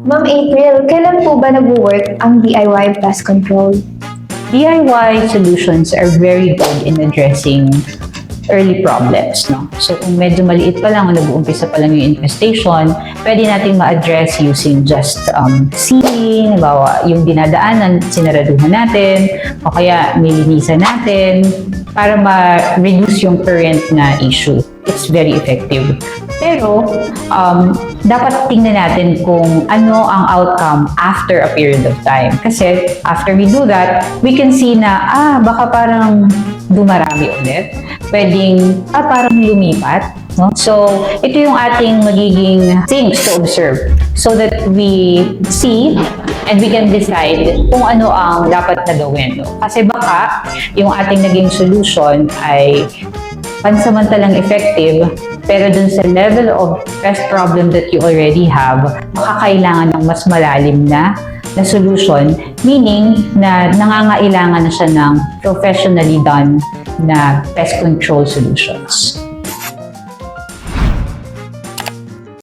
Ma'am April, kailan po ba nag-work ang DIY pest control? DIY solutions are very good in addressing early problems, no? So, kung medyo maliit pa lang o nag-uumpisa pa lang yung infestation, pwede natin ma-address using just sealing, halimbawa, yung dinadaanan, sinaraduhan natin, o kaya nilinisan natin para ma-reduce yung current na issue. It's very effective. Pero, dapat tingnan natin kung ano ang outcome after a period of time. Kasi after we do that, we can see na, baka parang dumarami ulit. Pwedeng, parang lumipat. No? So, ito yung ating magiging things to observe so that we see and we can decide kung ano ang dapat na gawin. No? Kasi baka yung ating naging solution ay pansamantalang effective, pero dun sa level of pest problem that you already have, makakailangan ng mas malalim na solution, meaning na nangangailangan na siya ng professionally done na pest control solutions.